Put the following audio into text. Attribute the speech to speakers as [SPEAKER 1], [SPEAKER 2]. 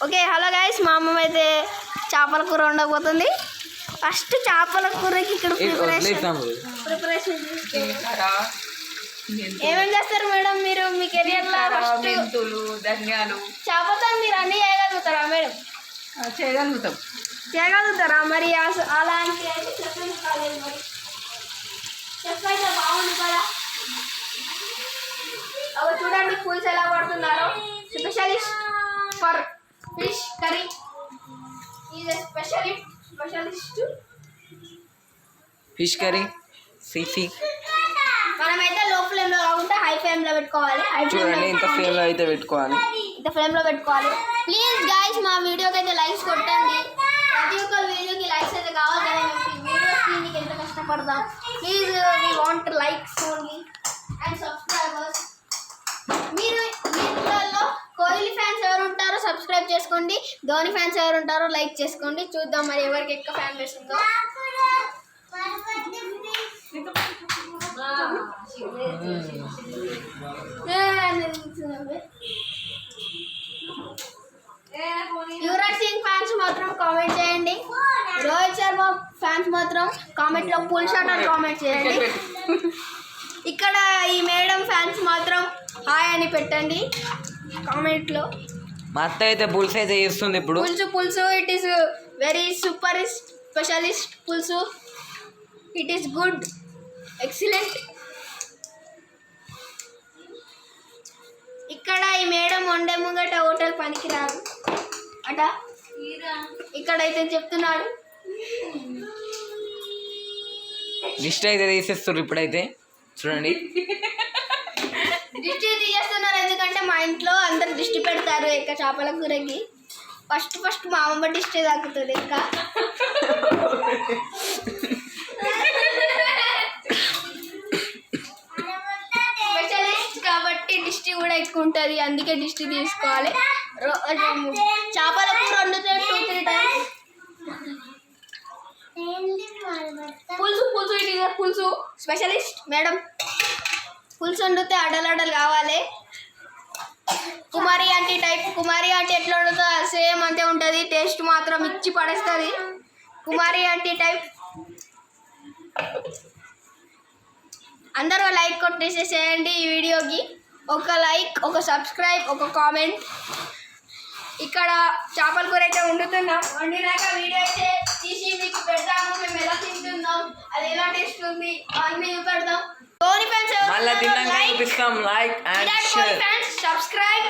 [SPEAKER 1] Okay hello guys, మా అమ్మ అయితే చేపల కూర ఉండబోతుంది. ఫస్ట్ చేపల కూరకి ఇక్కడ ప్రిపరేషన్ ఏమేం చేస్తారు మేడం మీరు మీ కెరియర్లో? ఫస్ట్
[SPEAKER 2] ధనియాలు
[SPEAKER 1] చేపతో మీరు అన్నీ చేయగలుగుతారా మేడం? చేయగలుగుతారా మరి? అలాంటి అయితే చెప్పండి కాలేదు మరి. చెప్పైతే బాగుంది కదా. అవి చూడండి పులుసు ఎలా పడుతున్నారో. Specialist for fish curry is specialist
[SPEAKER 2] fish curry CC.
[SPEAKER 1] మనమైతే లో ఫ్లేమ్లో కాకుండా హై ఫ్లేమ్లో పెట్టుకోవాలి.
[SPEAKER 2] చూడండి ఇంత ఫ్లేమ్లో అయితే పెట్టుకోవాలి.
[SPEAKER 1] ఇంత ఫ్లేమ్లో పెట్టుకోవాలి. ప్లీజ్ గైస్ మా వీడియోకి అయితే లైక్స్ కొట్టండి. ప్రతి ఒక్క వీడియోకి లైక్స్ అయితే కావాలి కదా. వీడియోస్ తీయడానికి ఎంత కష్టపడతాం. Please we want likes only and subscribers. మీరు వీళ్ళలో కోహ్లీ ఫ్యాన్స్ ఎవరు ఉంటారో సబ్స్క్రైబ్ చేసుకోండి. ధోని ఫ్యాన్స్ ఎవరు ఉంటారో లైక్ చేసుకోండి. చూద్దాం మరి ఎవరికి ఎక్కువ ఫ్యాన్ బేస్ ఉందో. యువరాజ్ సింగ్ ఫ్యాన్స్ మాత్రం కామెంట్ చేయండి. రోహిత్ శర్మ ఫ్యాన్స్ మాత్రం కామెంట్లో ఫుల్ షాట్ అని కామెంట్ చేయండి. ఇక్కడ ఈ మేడం ఫ్యాన్స్ మాత్రం హాయ్ అని పెట్టండి కామెంట్లో.
[SPEAKER 2] మా అత్త అయితే పులుసు అయితే చేస్తుంది ఇప్పుడు.
[SPEAKER 1] పులుసు it is very super specialist పులుసు. It is good excellent. ఇక్కడ ఈ మేడం వండే ముంగట హోటల్ పనికి రాదు అట. ఇక్కడైతే చెప్తున్నాడు.
[SPEAKER 2] దిష్టి అయితే తీసేస్తారు ఇప్పుడైతే చూడండి.
[SPEAKER 1] దిష్టి తీసేస్తున్నారు ఎందుకంటే మా ఇంట్లో అందరు దిష్టి పెడతారు ఇంకా చేపల కూరకి. ఫస్ట్ మా అమ్మ దిష్టి తాకుతుంది. ఇంకా స్పెషలిస్ట్ కాబట్టి దిష్టి కూడా ఎక్కువ ఉంటుంది. అందుకే దిష్టి తీసుకోవాలి. చేపల కూర వండితే 2-3 టైమ్స్. పులుసు ఇట్ ఈస్ పులుసు స్పెషలిస్ట్ మేడం. పులుసు వండితే అడలు కావాలి. కుమారి ఆంటీ టైప్. కుమారి ఆంటీ ఎట్లా వండుతుందో సేమ్ అంతే ఉంటుంది. టేస్ట్ మాత్రం ఇచ్చి పడేస్తుంది కుమారి ఆంటీ టైప్. అందరూ లైక్ కొట్టేసేసేయండి ఈ వీడియోకి. ఒక లైక్, ఒక సబ్స్క్రైబ్, ఒక కామెంట్. ఇక్కడ చేపల కూర అయితే వండుతున్నాం. వండినాక వీడియో అయితే తీసి మీకు పెడతాము. మేము ఎలా తింటున్నాం, అది ఎలా టేస్ట్ ఉంది అన్నీ పెడతాం. ధోని ఫ్యాన్స్
[SPEAKER 2] మళ్ళీ తిన్నాక చూపిస్తాం. Like and share,
[SPEAKER 1] subscribe.